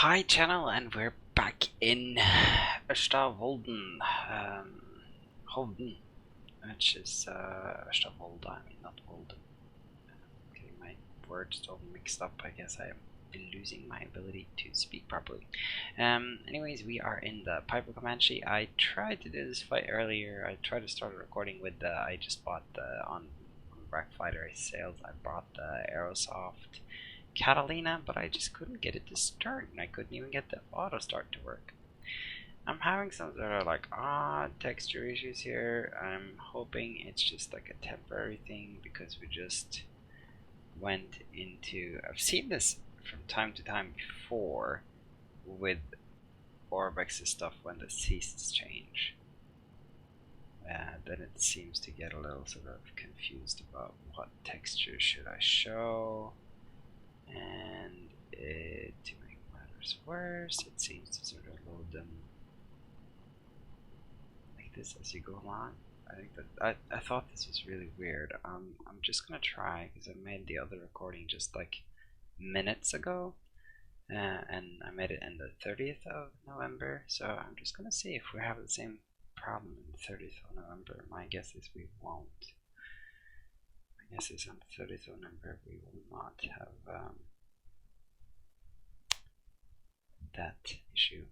Hi channel, and we're back in Hovden, which is Volda, I mean not Volden. Getting my words all mixed up. I guess I've been losing my ability to speak properly. Anyways, we are in the Piper Comanche. I tried to do this fight earlier. I tried to start a recording with the, I just bought the, on Rack Fighter I sailed, I bought the Aerosoft Catalina, but I just couldn't get it to start, and I couldn't even get the auto start to work. I'm having some sort of like odd texture issues here. I'm hoping it's just like a temporary thing because we just went into, I've seen this from time to time before with Orbx's stuff when the seasons change. Then it seems to get a little sort of confused about what texture should I show. And to make matters worse, it seems to sort of load them like this as you go along. I think that I thought this was really weird. I'm just gonna try, because I made the other recording just like minutes ago, and I made it in the 30th of November. So I'm just gonna see if we have the same problem in the 30th of November. My guess is we won't. I guess it's on the 30th of November we will not have that issue.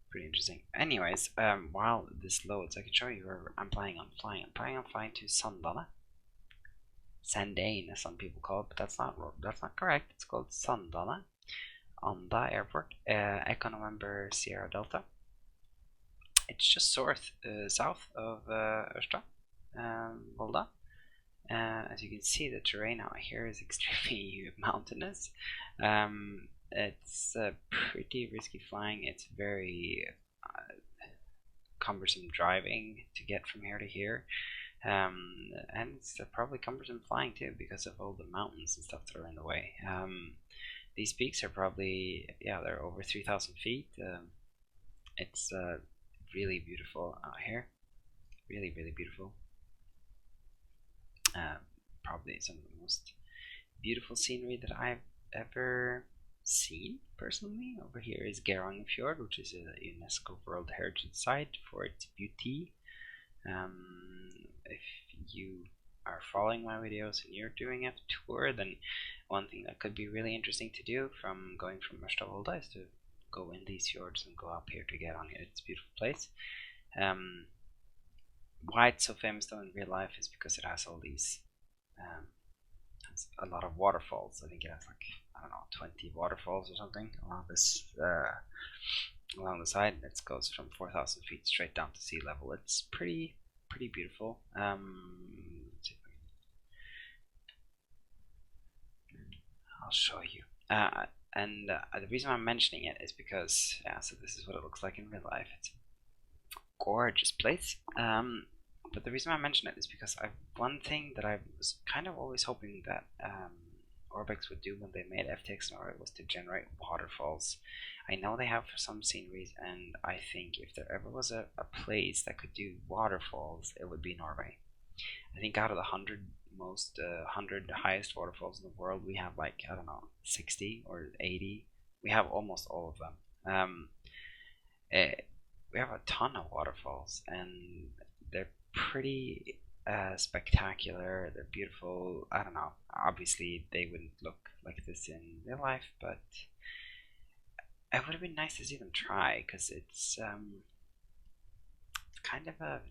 Pretty interesting. Anyways, while this loads, I can show you where I'm planning on flying. I'm planning on flying to Sandane. Sandane, as some people call it, but that's not correct. It's called Sandane. Anda Airport, Echo November Sierra Delta. It's just south of Ørsta, Volda. As you can see, the terrain out here is extremely mountainous. It's pretty risky flying. It's very cumbersome driving to get from here to here. And it's probably cumbersome flying too because of all the mountains and stuff that are in the way. These peaks are probably, yeah, they're over 3,000 feet. It's really beautiful out here. Really, really beautiful. Probably some of the most beautiful scenery that I've ever seen personally. Over here is Geirangerfjord, which is a UNESCO World Heritage Site for its beauty. If you are following my videos and you're doing a tour, then one thing that could be really interesting to do from going from Volda is to go in these fjords and go up here to Geirangerfjord. It's a beautiful place. Why it's so famous though in real life is because it has all these has a lot of waterfalls. I think it has like, I don't know, 20 waterfalls or something along this along the side. It goes from 4,000 feet straight down to sea level. It's pretty beautiful. I'll show you. And the reason I'm mentioning it is because, yeah, so this is what it looks like in real life. It's a gorgeous place. But the reason I mention it is because one thing that I was kind of always hoping that Orbx would do when they made FTX Norway was to generate waterfalls. I know they have for some sceneries, and I think if there ever was a place that could do waterfalls, it would be Norway. I think out of the 100 highest waterfalls in the world, we have like, I don't know, 60 or 80. We have almost all of them. We have a ton of waterfalls, and they're pretty spectacular. They're beautiful. I don't know, obviously they wouldn't look like this in real life, but it would have been nice to see them try, because it's kind of a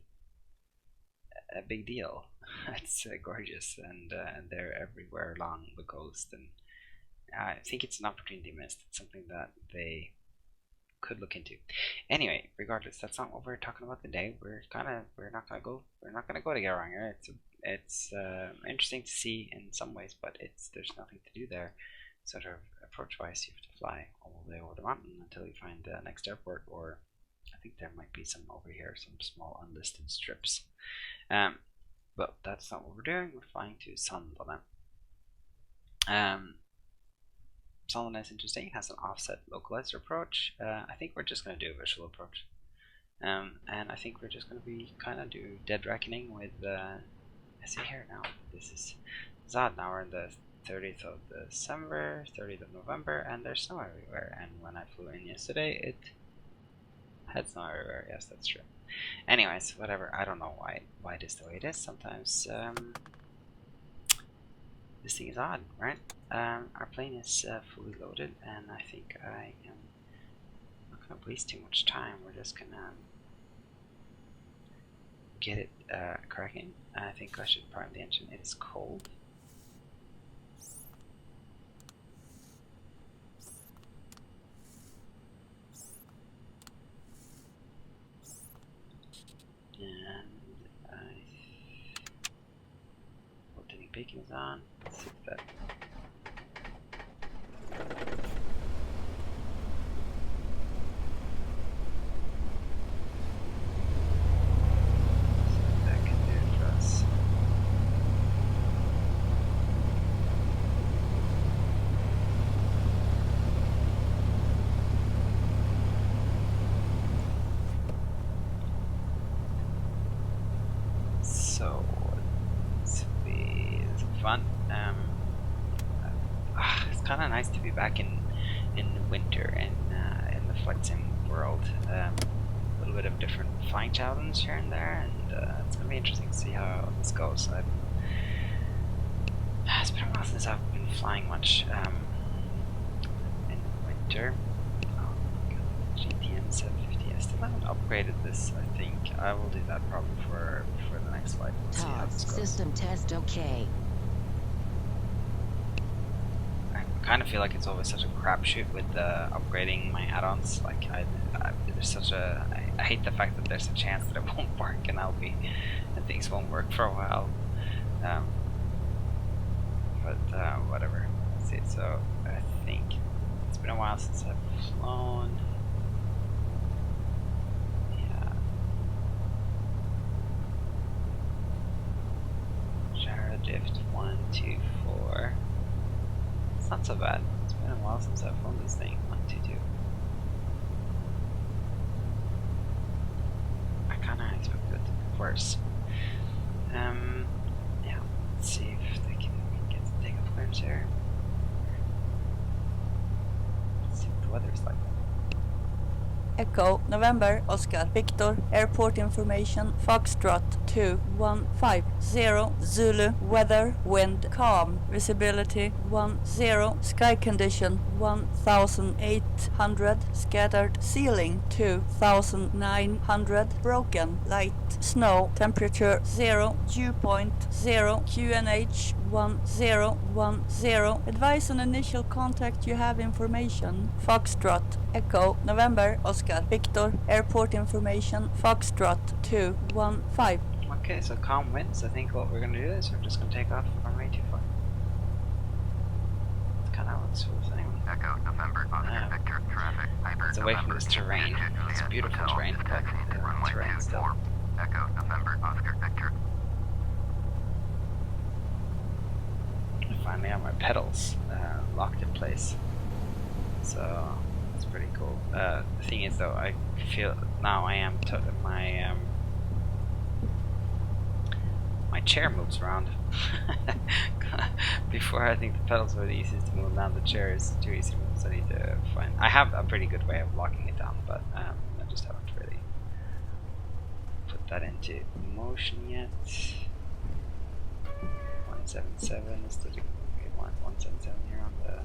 big deal. It's gorgeous, and they're everywhere along the coast, and I think it's an opportunity missed. It's something that they could look into. Anyway, regardless, that's not what we're talking about today. We're not gonna go to Geiranger. It's interesting to see in some ways, but there's nothing to do there. Sort of approach wise, you have to fly all the way over the mountain until you find the next airport, or I think there might be some over here, some small unlisted strips. But that's not what we're doing. We're flying to Sandane. Sandane is interesting. It has an offset localizer approach. I think we're just going to do a visual approach. And I think we're just going to be kind of do dead reckoning with, I see here now, this is odd. Now we're in the 30th of December, 30th of November, and there's snow everywhere. And when I flew in yesterday, it had snow everywhere. Yes, that's true. Anyways, whatever. I don't know why it is the way it is. Sometimes this thing is odd, right? Our plane is fully loaded, and I think I am not gonna waste too much time. We're just gonna get it cracking. I think I should prime the engine. It is cold. And rotating bacon is on. Let's see if that. That can do it for us. So this will be fun. It's kind of nice to be back in winter in the flight sim world. A little bit of different flying challenge here and there, and it's gonna be interesting to see how this goes. It's been a while since I've been flying much in winter. Oh my god, GTM 750. I still haven't upgraded this. I think I will do that probably for the next flight. We'll see how this goes. System test okay. I kind of feel like it's always such a crapshoot with upgrading my add-ons. Like there's such a I hate the fact that there's a chance that it won't work, and things won't work for a while. But whatever. Let's see. So I think it's been a while since I've flown. Yeah. Gyro drift 1, 2, 4. It's not so bad. It's been a while since I've flown this thing. 1, 2, 2. I kind of expected it to be worse. Yeah. Let's see if they can get the takeoff clearance here. Let's see what the weather's like. Echo, November, Oscar, Victor, airport information, Foxtrot 2150, Zulu, weather, wind, calm, visibility 10, sky condition 1800, scattered, ceiling 2900, broken, light, snow, temperature 0, dew point 0, QNH 1010, advise on initial contact you have information, Foxtrot, Echo, November, Oscar, Victor, airport information, Foxtrot 215. Okay, so calm winds. I think what we're gonna do is we're just gonna take off from way too far. It's kind of how it's supposed to anyway. Echo, November, Oscar, Victor, traffic, Hyper, It's away from this terrain. It's beautiful terrain, but terrain still. Echo, November, Oscar, Victor. I finally have my pedals locked in place, so that's pretty cool. The thing is, though, I feel now I am my chair moves around. Before, I think the pedals were the easiest to move. Now the chair is too easy to move, so I need to find. I have a pretty good way of locking it down, but I just haven't really put that into motion yet. 177 is the 177 here on the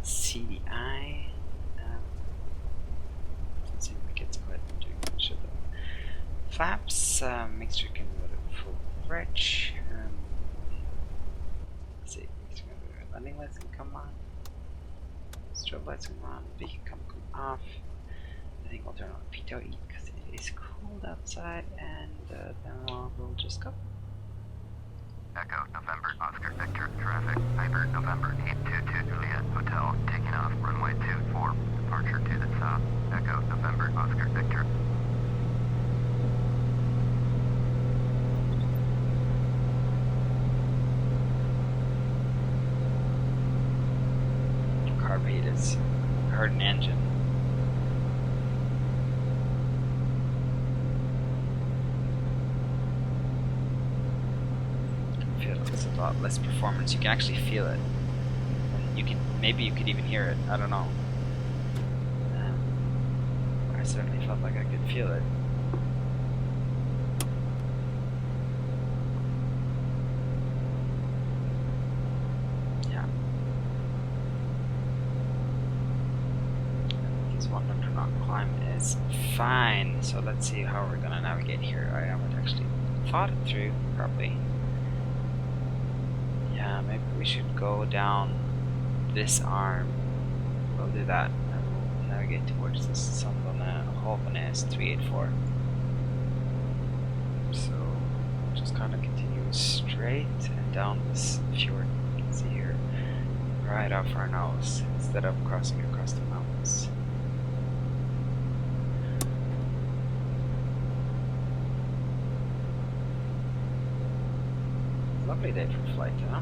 CDI. Doesn't seem like it's quite doing much of the flaps. Make sure you can go to full bridge. Let's see, landing lights can come on, strobe lights can come on, beacon come off. I think I'll turn on PTOE because it is cold outside, and then we'll just go. Echo, November, Oscar, Victor, traffic, Hyper, November, 822 Juliet, Hotel, taking off, runway 24, departure to the south. Echo, November, Oscar, Victor. Carb heat is hurting engine. Feel it. a lot less performance. You can actually feel it. You can, maybe you could even hear it. I don't know. I certainly felt like I could feel it. Yeah. This 100 knot climb is fine. So let's see how we're gonna navigate here. I haven't actually thought it through properly. Yeah, maybe we should go down this arm. We'll do that and we'll navigate towards this Sandane Håvanes 384. So just kind of continue straight and down this fjord you can see here, right off our nose, instead of crossing across the mountains. Lovely day for flight, huh?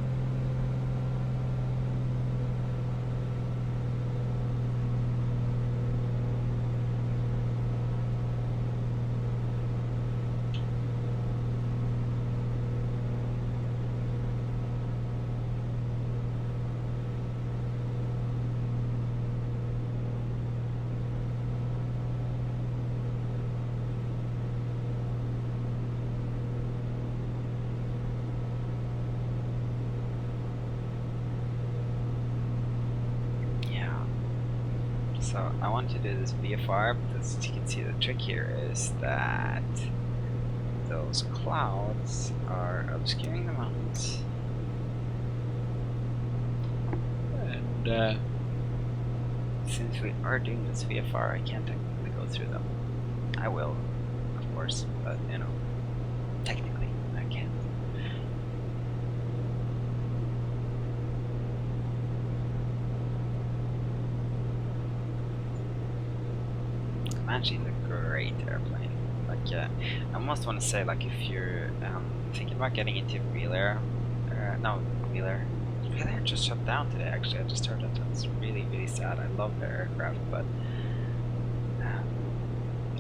So I want to do this VFR because, as you can see, the trick here is that those clouds are obscuring the mountains, and since we are doing this VFR, I can't technically go through them. I will, of course, but you know, technically I can't. Commanche is a great airplane. Like, I almost want to say, like, if you're thinking about getting into Wheeler, Wheeler just shut down today. Actually, I just heard it. That's really, really sad. I love their aircraft, but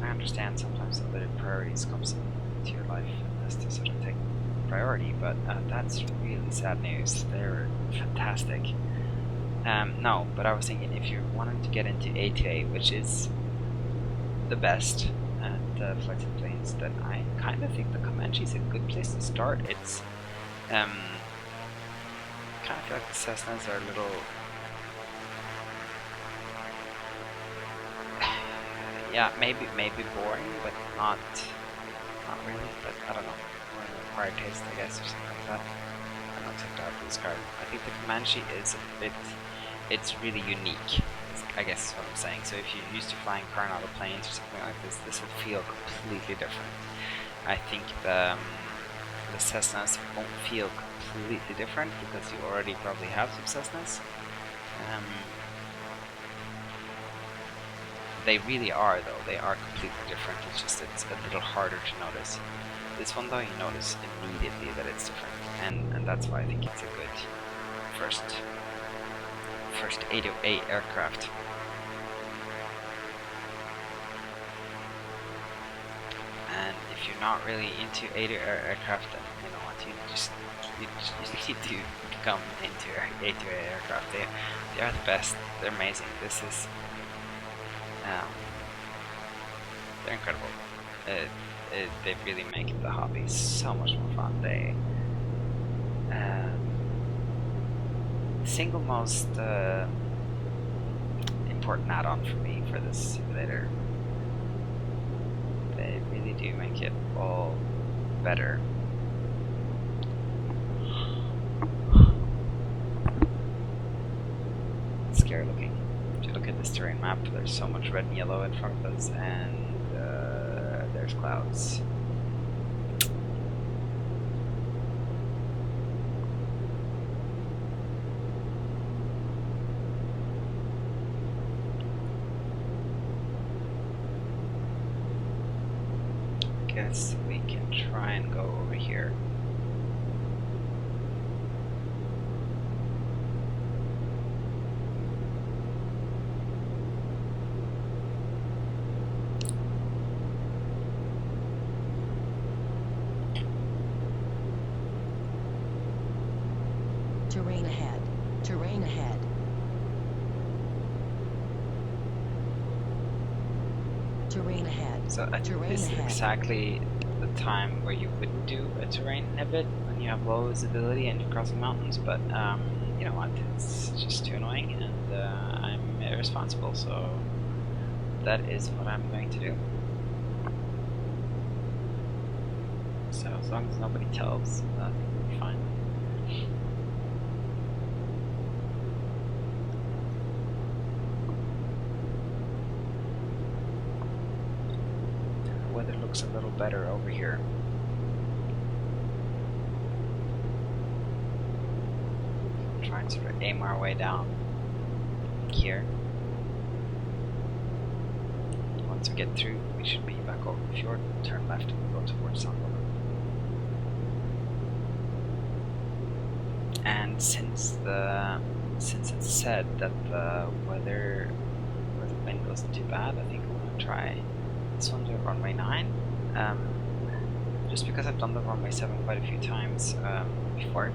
I understand sometimes other priorities comes into your life and has to sort of take priority. But that's really sad news. They're fantastic. No, but I was thinking if you're wanting to get into A2A, which is the best at flighting planes, then I kind of think the Comanche is a good place to start. It's kind of feel like the Cessnas are a little yeah, maybe boring, but not really. But I don't know, more of an acquired taste, I guess, or something like that. I'm not taking out this card. I think the Comanche is a bit, it's really unique, I guess is what I'm saying. So if you're used to flying Coronado planes or something like this, this will feel completely different. I think the Cessnas won't feel completely different because you already probably have some Cessnas. They really are, though. They are completely different. It's just it's a little harder to notice. This one, though, you notice immediately that it's different, and that's why I think it's a good first 808 aircraft. And if you're not really into 808 aircraft, then you know what, you just need to come into 808 aircraft. They are the best. They're amazing. This is they're incredible. They really make the hobby so much more fun. They single most important add-on for me for this simulator. They really do make it all better. It's scary looking. If you look at this terrain map, there's so much red and yellow in front of us, and there's clouds. Guess we can try and go over here. ahead. Terrain ahead. So I think Terrain this is ahead. exactly the time where you would do a terrain inhibit when you have low visibility and you're crossing mountains, but you know what, it's just too annoying and I'm irresponsible, so that is what I'm going to do. So as long as nobody tells, that will be fine. The weather looks a little better over here. Try and sort of aim our way down here. Once we get through, we should be back over the fjord, turn left and go towards Sunderland. And since it's said that the weather or the wind wasn't too bad, I think I'm gonna try this one to runway 9. Just because I've done the runway 7 quite a few times before.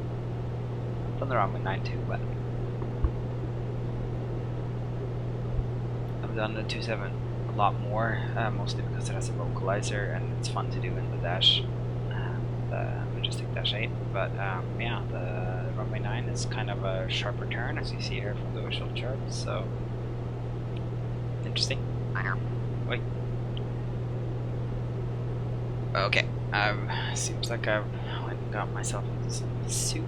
I've done the runway 9 too, but I've done the 27 a lot more, mostly because it has a vocalizer and it's fun to do in the dash, the Joystick dash 8. But yeah, the runway 9 is kind of a sharper turn, as you see here from the visual chart. So interesting. Niner. Wait. Okay. Seems like I've went and got myself into some soup.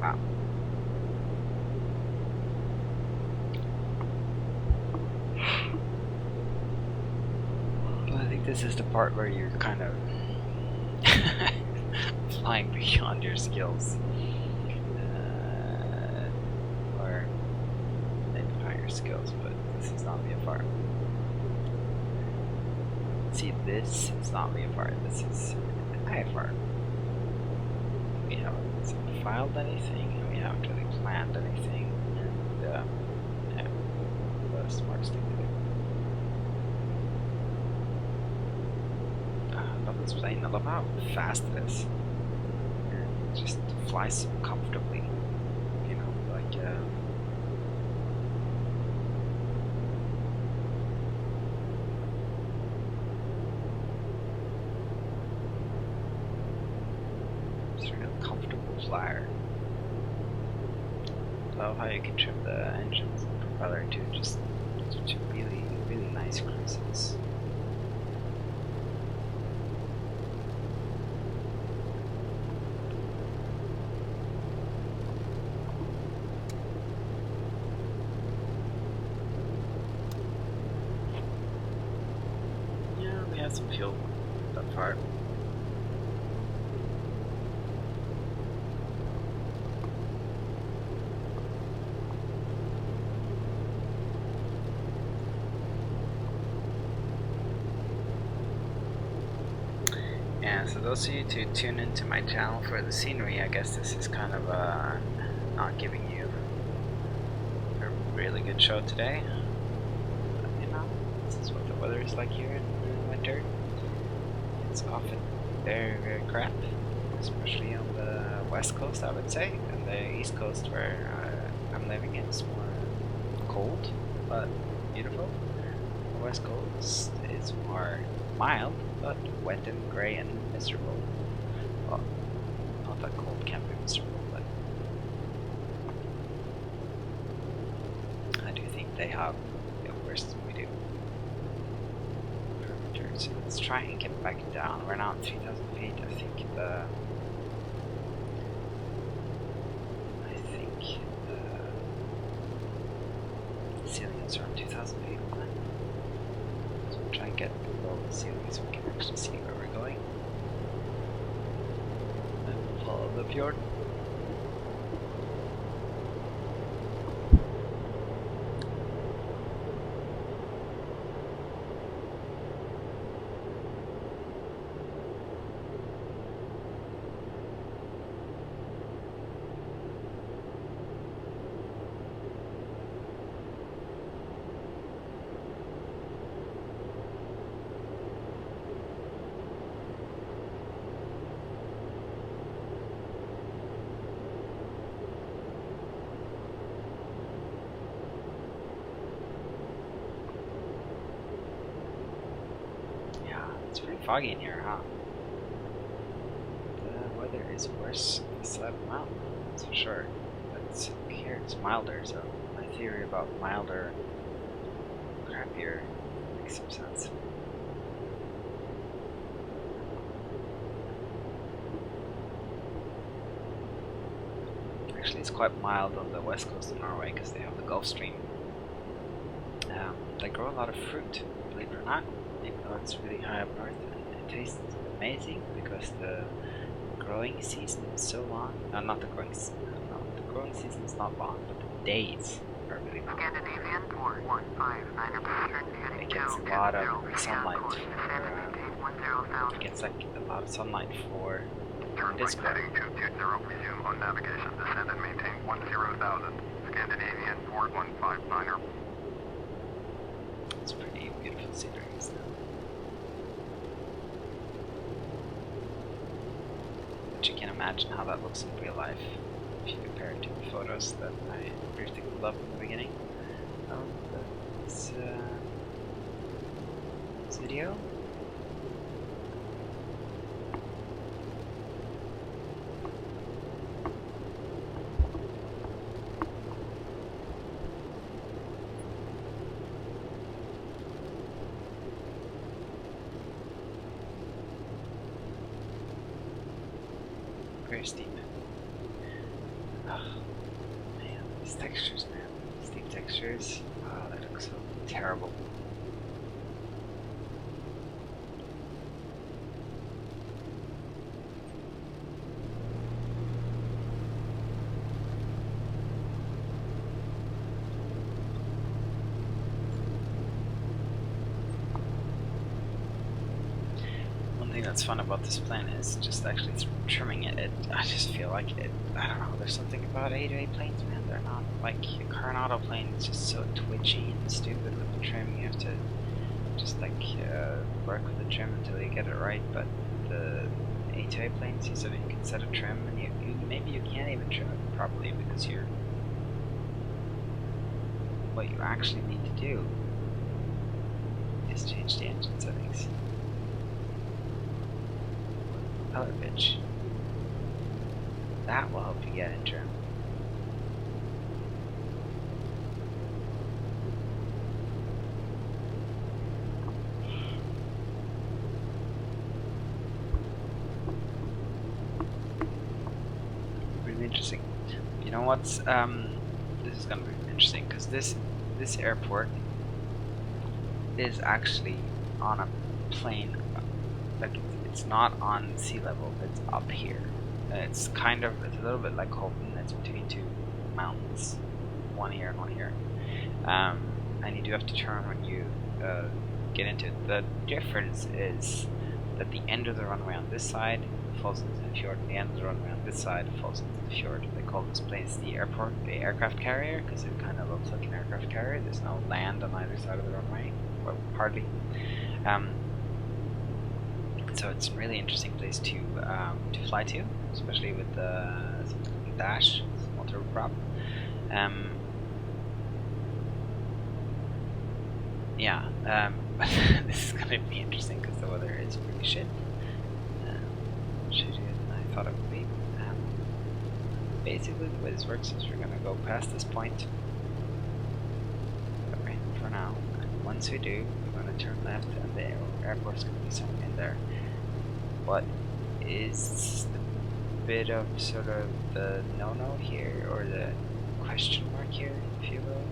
Wow. Well, I think this is the part where you're kind of flying beyond your skills. Or maybe not your skills, but this is not VFR. See, this is not VFR, this is IFR. We haven't filed anything, and we haven't really planned anything, and yeah, the smartest thing to do. I love this plane, I love how fast it is. And it just flies so comfortably, you know, like it's a real comfortable flyer. Love how you can trim the engines and propeller to just really, really nice cruises. Yeah, we have some fuel that far. Yeah, so those of you to tune into my channel for the scenery, I guess this is kind of not giving you a really good show today. But, you know, this is what the weather is like here in winter. It's often very, very crap, especially on the west coast, I would say. And the east coast where I'm living, it's more cold, but beautiful. The west coast is more mild, but wet and grey and miserable. Well, not that cold can be miserable, but I do think they have it worse than we do. So let's try and get back down. We're now at 3,000 feet. I think the ceiling is around 2,000 feet. So we'll try and get below the ceiling so we can actually see where we're going. And we'll follow the fjord. foggy in here, huh? The weather is worse on this side of the mountain, that's for sure. But here it's milder, so my theory about milder, crappier makes some sense. Actually, it's quite mild on the west coast of Norway because they have the Gulf Stream. They grow a lot of fruit, believe it or not, even though it's really high up north. And it tastes amazing because the growing season is so long. No, not the growing season. No, the growing season is not long, but the days are really long. Scandinavian 415 It gets a lot of sunlight. It gets like a lot of sunlight for this growing. Heading 220, resume on navigation, descend and maintain 10,000. Scandinavian 4159er. It's pretty beautiful scenery, isn't it? But you can imagine how that looks in real life if you compare it to the photos that I briefly pulled up in the beginning of this video. Very steep. Oh man, these textures, man. Steep textures. Oh, they look so terrible. That's fun about this plane is just actually trimming it. I just feel like it. I don't know. There's something about A2A planes, man. They're not like a Coronado plane. It's just so twitchy and stupid with the trim. You have to just like work with the trim until you get it right. But the A2A planes, you can set a trim, and maybe you can't even trim it properly because what you actually need to do is change the engine settings. Color pitch. That will help you get in trim. Really interesting. You know what's this is gonna be interesting because this airport is actually on a plane. Like it's not on sea level, it's up here. It's a little bit like Holton, it's between two mountains, one here and one here. And you do have to turn when you get into it. The difference is that the end of the runway on this side falls into the fjord, and the end of the runway on this side falls into the fjord. They call this place the aircraft carrier, because it kind of looks like an aircraft carrier. There's no land on either side of the runway, well, hardly. So it's a really interesting place to fly to, especially with the dash, small turboprop. This is gonna be interesting because the weather is pretty shit. Shittier than I thought it would be. Basically, the way this works is we're gonna go past this point. Okay, for now. And once we do, we're gonna turn left, and the airport's gonna be somewhere in there. What is the bit of sort of the no-no here, or the question mark here, if you will?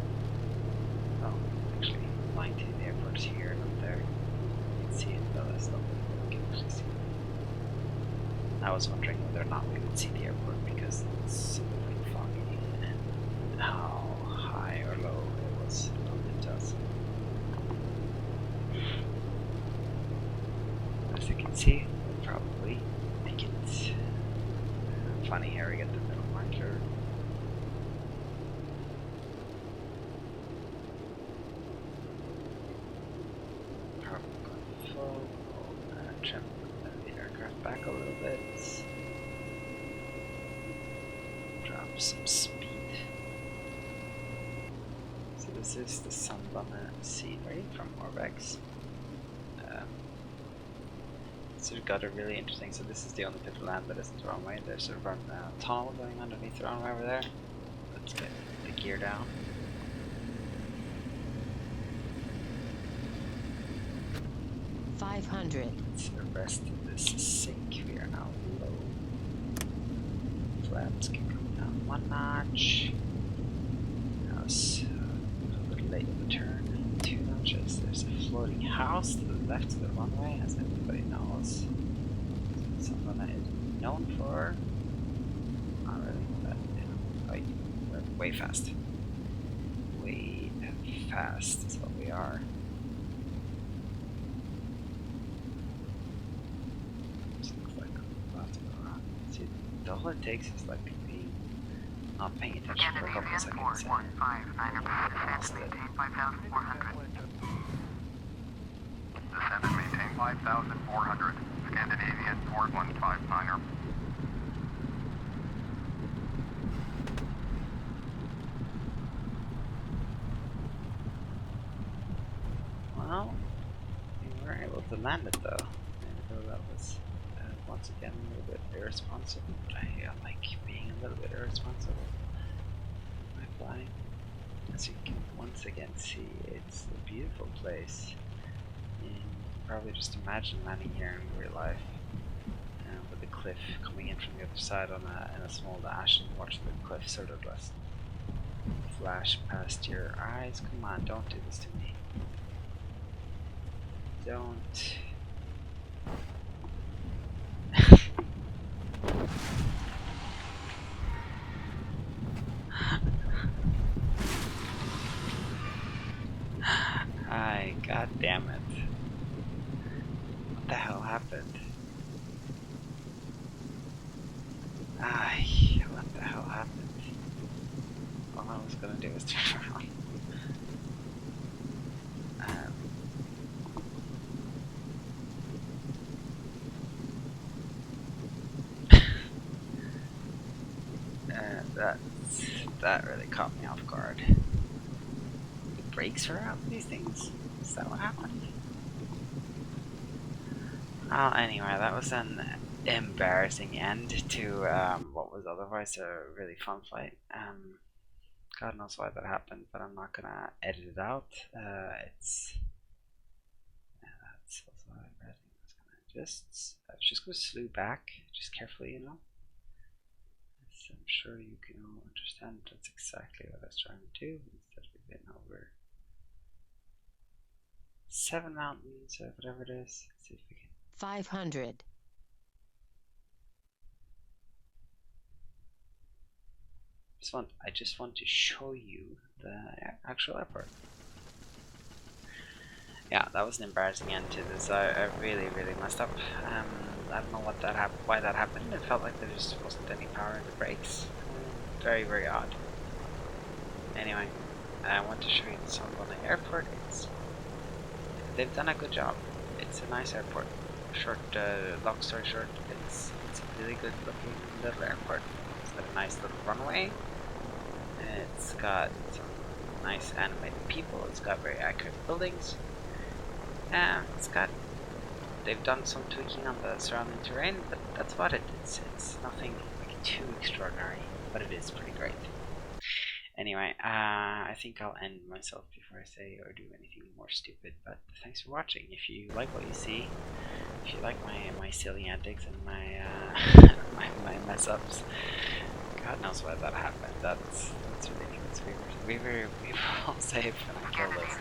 Oh, actually, line to the airport's here and up there. You can see it, though that's not what we can actually see. I was wondering whether or not we would see the airport because it's so foggy and how high or low it was relative to us. As you can see, probably make it funny here we get the middle marker. Probably going full. Trim the aircraft back a little bit. Drop some speed. So this is the Sunbummer scenery from Orbx. sort of got a really interesting. So this is the only bit of land that isn't the runway. There's sort of a tunnel going underneath the runway over there. Let's get the gear down. 500. Let's arrest this sink. We are now low. Flaps can come down 1 notch. Now it's a little late in the turn. 2 notches. There's a floating house to the left of the runway, as everybody knows. Something that is known for. Not really, but you know, like, we're way fast. Way fast is what we are. All it takes is like being not paying attention for a couple of seconds and lost it. Descend and maintain 5,400. Scandinavian 4159er. Well, we were able to land it though. Even though that was once again a little bit irresponsible. I like being a little bit irresponsible by flying. As you can once again see, it's a beautiful place. And you can probably just imagine landing here in real life, with the cliff coming in from the other side on in a small dash, and watching the cliff sort of just flash past your eyes. Come on, don't do this to me. Don't. Ay, god damn it. What the hell happened? Ay, what the hell happened? All I was gonna do was turn around. That really caught me off guard. The brakes are out, these things? Is that what happened? Well, anyway, that was an embarrassing end to what was otherwise a really fun flight. God knows why that happened, but I'm not gonna edit it out. That's also I just gonna slew back, just carefully, you know. I'm sure you can all understand that's exactly what I was trying to do. Instead we've been over 7 mountains or whatever it is. Let's see if we can. 500. I just want to show you the actual airport. Yeah, that was an embarrassing end to this. I really messed up. I don't know why that happened. It felt like there just wasn't any power in the brakes. Very odd. Anyway, I want to show you the Songbonne airport. They've done a good job. It's a nice airport. Long story short, it's a really good looking little airport. It's got a nice little runway. It's got some nice animated people. It's got very accurate buildings. They've done some tweaking on the surrounding terrain, but that's about it. It's nothing like too extraordinary, but it is pretty great. Anyway, I think I'll end myself before I say or do anything more stupid, but thanks for watching. If you like what you see, if you like my silly antics and my my mess ups, God knows why that happened. That's ridiculous. We were all safe and I killed us.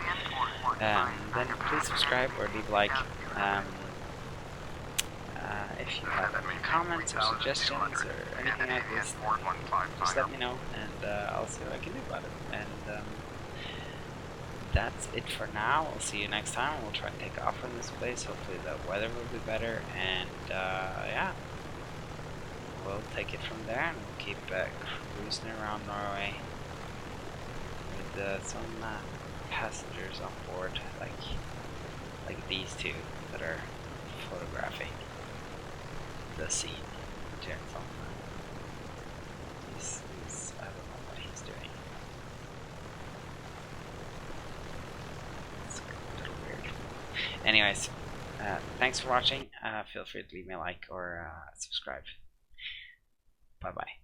Then please subscribe or leave a like. If you have any comments or suggestions or anything like this, just let me know and I'll see what I can do about it. And that's it for now. We'll see you next time. We'll try and take off from this place. Hopefully the weather will be better, and yeah, we'll take it from there and we'll keep cruising around Norway with some passengers on board, like these two that are photographing the scene. He's I don't know what he's doing. It's a little weird. Anyways, Thanks for watching. Feel free to leave me a like or subscribe. Bye bye.